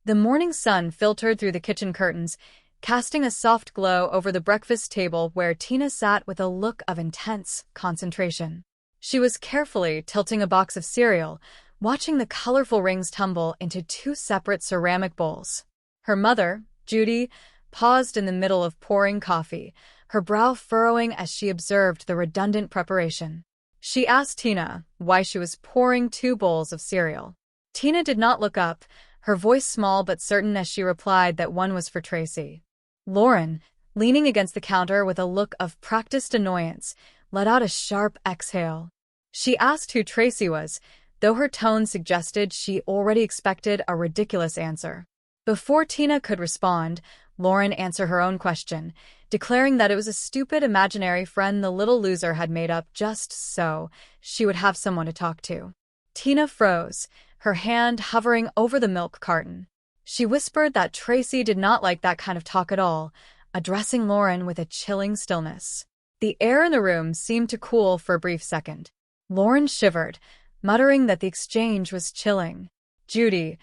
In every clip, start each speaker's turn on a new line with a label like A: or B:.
A: The morning sun filtered through the kitchen curtains, casting a soft glow over the breakfast table where Tina sat with a look of intense concentration. She was carefully tilting a box of cereal, watching the colorful rings tumble into two separate ceramic bowls. Her mother, Judy, paused in the middle of pouring coffee, her brow furrowing as she observed the redundant preparation. She asked Tina why she was pouring two bowls of cereal. Tina did not look up, her voice small but certain as she replied that one was for Tracy. Lauren, leaning against the counter with a look of practiced annoyance, let out a sharp exhale. She asked who Tracy was, though her tone suggested she already expected a ridiculous answer. Before Tina could respond, Lauren answered her own question, declaring that it was a stupid imaginary friend the little loser had made up just so she would have someone to talk to. Tina froze, her hand hovering over the milk carton. She whispered that Tracy did not like that kind of talk at all, addressing Lauren with a chilling stillness. The air in the room seemed to cool for a brief second. Lauren shivered, muttering that the exchange was chilling. Judy,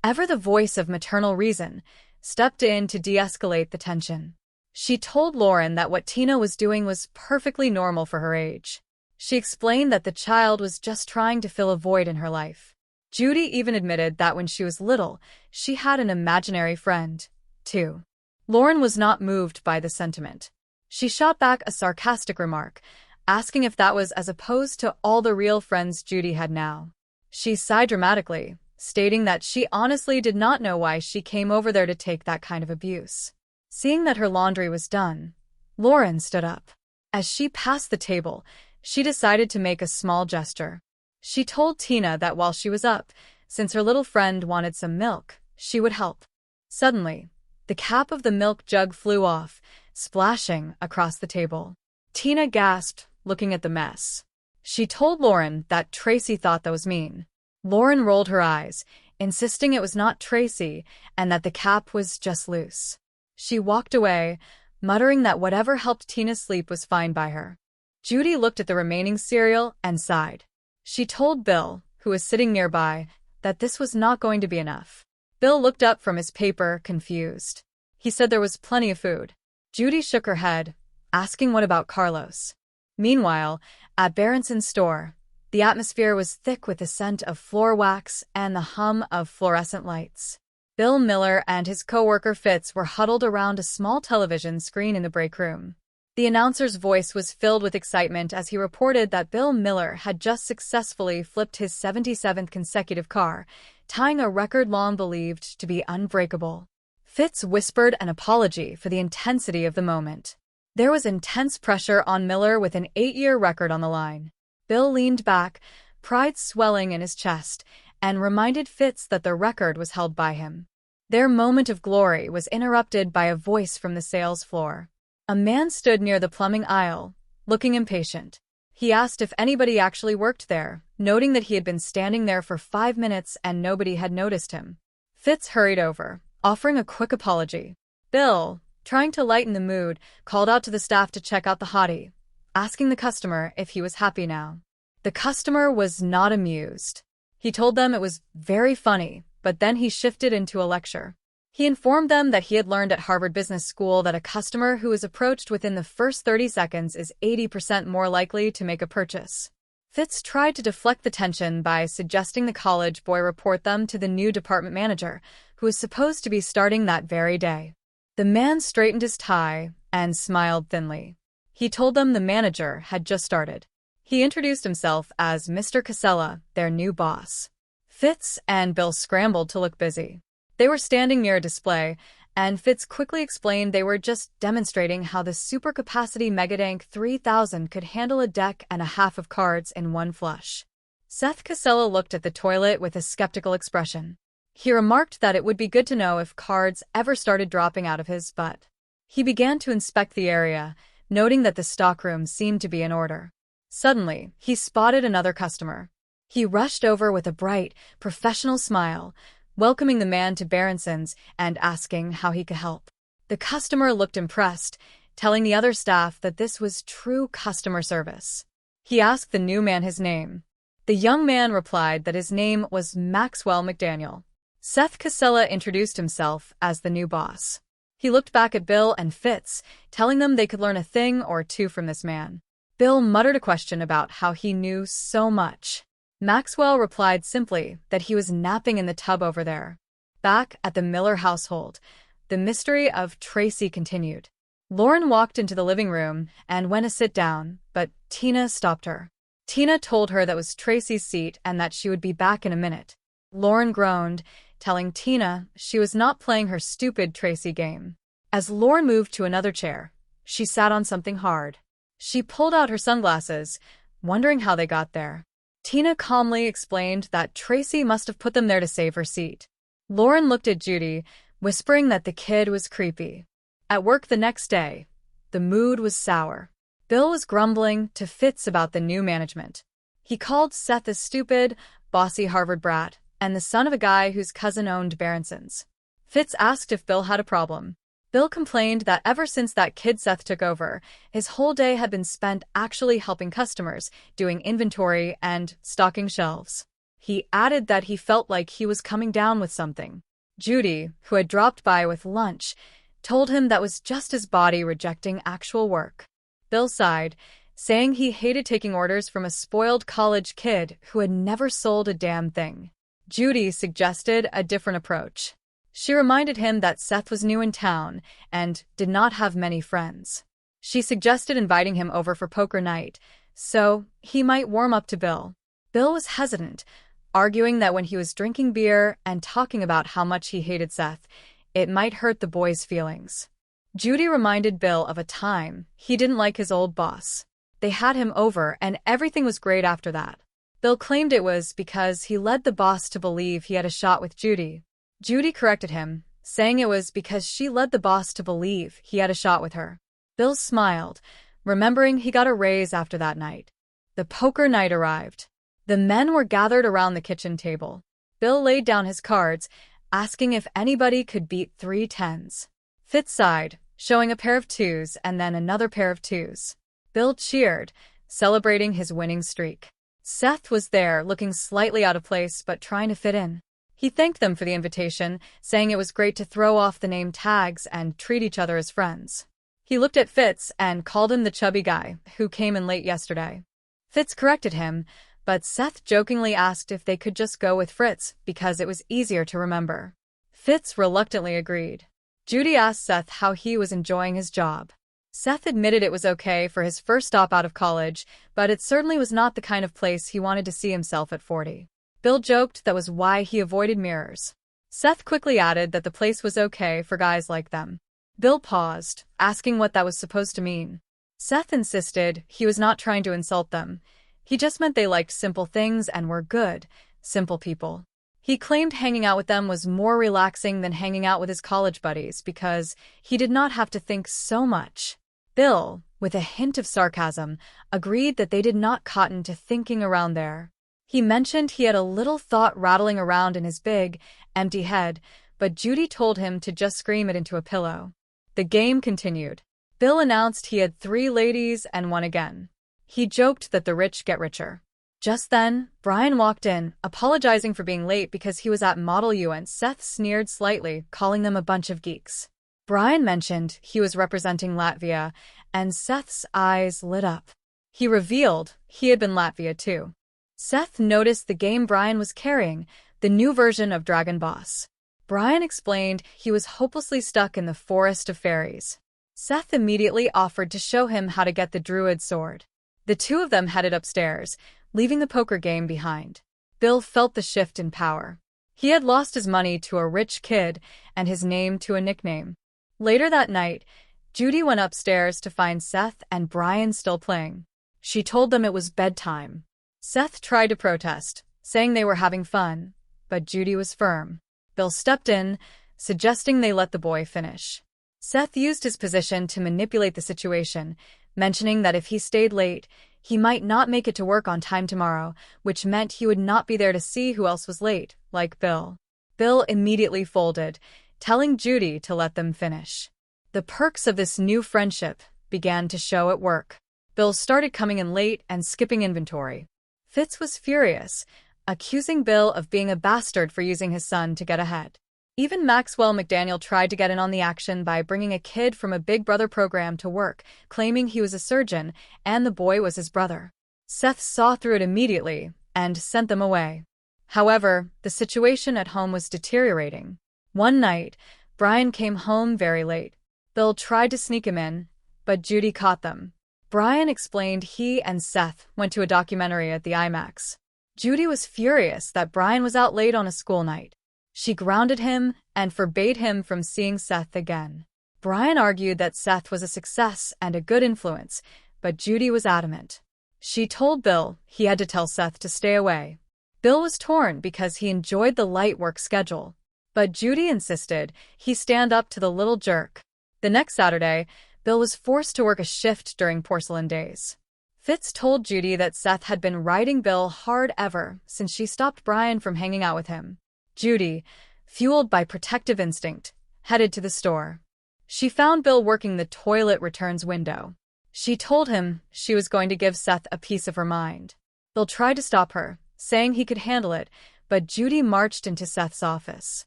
A: ever the voice of maternal reason, stepped in to de-escalate the tension. She told Lauren that what Tina was doing was perfectly normal for her age. She explained that the child was just trying to fill a void in her life. Judy even admitted that when she was little, she had an imaginary friend, too. Lauren was not moved by the sentiment. She shot back a sarcastic remark, asking if that was as opposed to all the real friends Judy had now. She sighed dramatically, stating that she honestly did not know why she came over there to take that kind of abuse. Seeing that her laundry was done, Lauren stood up. As she passed the table, she decided to make a small gesture. She told Tina that while she was up, since her little friend wanted some milk, she would help. Suddenly, the cap of the milk jug flew off, splashing across the table. Tina gasped, looking at the mess. She told Lauren that Tracy thought that was mean. Lauren rolled her eyes, insisting it was not Tracy and that the cap was just loose. She walked away, muttering that whatever helped Tina sleep was fine by her. Judy looked at the remaining cereal and sighed. She told Bill, who was sitting nearby, that this was not going to be enough. Bill looked up from his paper, confused. He said there was plenty of food. Judy shook her head, asking what about Carlos. Meanwhile, at Berenson's store, the atmosphere was thick with the scent of floor wax and the hum of fluorescent lights. Bill Miller and his coworker Fitz were huddled around a small television screen in the break room. The announcer's voice was filled with excitement as he reported that Bill Miller had just successfully flipped his 77th consecutive car, tying a record long believed to be unbreakable. Fitz whispered an apology for the intensity of the moment. There was intense pressure on Miller with an 8-year record on the line. Bill leaned back, pride swelling in his chest, and reminded Fitz that the record was held by him. Their moment of glory was interrupted by a voice from the sales floor. A man stood near the plumbing aisle, looking impatient. He asked if anybody actually worked there, noting that he had been standing there for 5 minutes and nobody had noticed him. Fitz hurried over, offering a quick apology. Bill, trying to lighten the mood, called out to the staff to check out the hottie, asking the customer if he was happy now. The customer was not amused. He told them it was very funny, but then he shifted into a lecture. He informed them that he had learned at Harvard Business School that a customer who is approached within the first 30 seconds is 80% more likely to make a purchase. Fitz tried to deflect the tension by suggesting the college boy report them to the new department manager, who was supposed to be starting that very day. The man straightened his tie and smiled thinly. He told them the manager had just started. He introduced himself as Mr. Casella, their new boss. Fitz and Bill scrambled to look busy. They were standing near a display, and Fitz quickly explained they were just demonstrating how the supercapacity Megadank 3000 could handle a deck and a half of cards in one flush. Seth Casella looked at the toilet with a skeptical expression. He remarked that it would be good to know if cards ever started dropping out of his butt. He began to inspect the area, noting that the stockroom seemed to be in order. Suddenly, he spotted another customer. He rushed over with a bright, professional smile, welcoming the man to Berenson's and asking how he could help. The customer looked impressed, telling the other staff that this was true customer service. He asked the new man his name. The young man replied that his name was Maxwell McDaniel. Seth Casella introduced himself as the new boss. He looked back at Bill and Fitz, telling them they could learn a thing or two from this man. Bill muttered a question about how he knew so much. Maxwell replied simply that he was napping in the tub over there. Back at the Miller household, the mystery of Tracy continued. Lauren walked into the living room and went to sit down, but Tina stopped her. Tina told her that was Tracy's seat and that she would be back in a minute. Lauren groaned, telling Tina she was not playing her stupid Tracy game. As Lauren moved to another chair, she sat on something hard. She pulled out her sunglasses, wondering how they got there. Tina calmly explained that Tracy must have put them there to save her seat. Lauren looked at Judy, whispering that the kid was creepy. At work the next day, the mood was sour. Bill was grumbling to Fitz about the new management. He called Seth a stupid, bossy Harvard brat and the son of a guy whose cousin owned Berenson's. Fitz asked if Bill had a problem. Bill complained that ever since that kid Seth took over, his whole day had been spent actually helping customers, doing inventory and stocking shelves. He added that he felt like he was coming down with something. Judy, who had dropped by with lunch, told him that was just his body rejecting actual work. Bill sighed, saying he hated taking orders from a spoiled college kid who had never sold a damn thing. Judy suggested a different approach. She reminded him that Seth was new in town and did not have many friends. She suggested inviting him over for poker night, so he might warm up to Bill. Bill was hesitant, arguing that when he was drinking beer and talking about how much he hated Seth, it might hurt the boy's feelings. Judy reminded Bill of a time he didn't like his old boss. They had him over and everything was great after that. Bill claimed it was because he led the boss to believe he had a shot with Judy. Judy corrected him, saying it was because she led the boss to believe he had a shot with her. Bill smiled, remembering he got a raise after that night. The poker night arrived. The men were gathered around the kitchen table. Bill laid down his cards, asking if anybody could beat 3 10s. Fitz sighed, showing a pair of 2s and then another pair of 2s. Bill cheered, celebrating his winning streak. Seth was there, looking slightly out of place but trying to fit in. He thanked them for the invitation, saying it was great to throw off the name tags and treat each other as friends. He looked at Fitz and called him the chubby guy who came in late yesterday. Fitz corrected him, but Seth jokingly asked if they could just go with Fritz because it was easier to remember. Fitz reluctantly agreed. Judy asked Seth how he was enjoying his job. Seth admitted it was okay for his first stop out of college, but it certainly was not the kind of place he wanted to see himself at 40. Bill joked that was why he avoided mirrors. Seth quickly added that the place was okay for guys like them. Bill paused, asking what that was supposed to mean. Seth insisted he was not trying to insult them. He just meant they liked simple things and were good, simple people. He claimed hanging out with them was more relaxing than hanging out with his college buddies because he did not have to think so much. Bill, with a hint of sarcasm, agreed that they did not cotton to thinking around there. He mentioned he had a little thought rattling around in his big, empty head, but Judy told him to just scream it into a pillow. The game continued. Bill announced he had 3 ladies and won again. He joked that the rich get richer. Just then, Brian walked in, apologizing for being late because he was at Model U and Seth sneered slightly, calling them a bunch of geeks. Brian mentioned he was representing Latvia, and Seth's eyes lit up. He revealed he had been Latvia too. Seth noticed the game Brian was carrying, the new version of Dragon Boss. Brian explained he was hopelessly stuck in the Forest of Fairies. Seth immediately offered to show him how to get the Druid sword. The two of them headed upstairs, leaving the poker game behind. Bill felt the shift in power. He had lost his money to a rich kid and his name to a nickname. Later that night, Judy went upstairs to find Seth and Brian still playing. She told them it was bedtime. Seth tried to protest, saying they were having fun, but Judy was firm. Bill stepped in, suggesting they let the boy finish. Seth used his position to manipulate the situation, mentioning that if he stayed late, he might not make it to work on time tomorrow, which meant he would not be there to see who else was late, like Bill. Bill immediately folded, telling Judy to let them finish. The perks of this new friendship began to show at work. Bill started coming in late and skipping inventory. Fitz was furious, accusing Bill of being a bastard for using his son to get ahead. Even Maxwell McDaniel tried to get in on the action by bringing a kid from a Big Brother program to work, claiming he was a surgeon and the boy was his brother. Seth saw through it immediately and sent them away. However, the situation at home was deteriorating. One night, Brian came home very late. Bill tried to sneak him in, but Judy caught them. Brian explained he and Seth went to a documentary at the IMAX. Judy was furious that Brian was out late on a school night. She grounded him and forbade him from seeing Seth again. Brian argued that Seth was a success and a good influence, but Judy was adamant. She told Bill he had to tell Seth to stay away. Bill was torn because he enjoyed the light work schedule, but Judy insisted he stand up to the little jerk. The next Saturday, Bill was forced to work a shift during porcelain days. Fitz told Judy that Seth had been riding Bill hard ever since she stopped Brian from hanging out with him. Judy, fueled by protective instinct, headed to the store. She found Bill working the toilet returns window. She told him she was going to give Seth a piece of her mind. Bill tried to stop her, saying he could handle it, but Judy marched into Seth's office.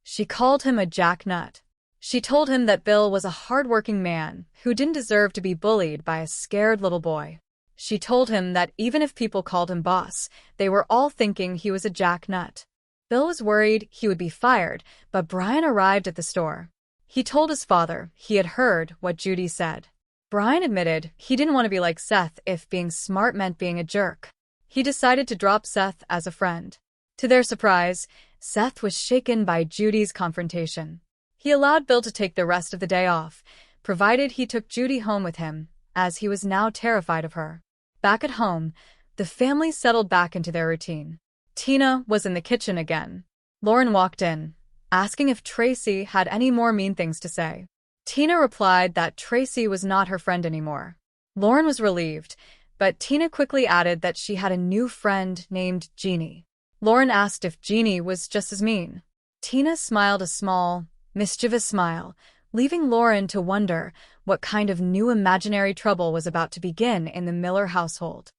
A: She called him a jacknut. She told him that Bill was a hard-working man who didn't deserve to be bullied by a scared little boy. She told him that even if people called him boss, they were all thinking he was a jacknut. Bill was worried he would be fired, but Brian arrived at the store. He told his father he had heard what Judy said. Brian admitted he didn't want to be like Seth if being smart meant being a jerk. He decided to drop Seth as a friend. To their surprise, Seth was shaken by Judy's confrontation. He allowed Bill to take the rest of the day off, provided he took Judy home with him, as he was now terrified of her. Back at home, the family settled back into their routine. Tina was in the kitchen again. Lauren walked in, asking if Tracy had any more mean things to say. Tina replied that Tracy was not her friend anymore. Lauren was relieved, but Tina quickly added that she had a new friend named Jeannie. Lauren asked if Jeannie was just as mean. Tina smiled a small, mischievous smile, leaving Lauren to wonder what kind of new imaginary trouble was about to begin in the Miller household.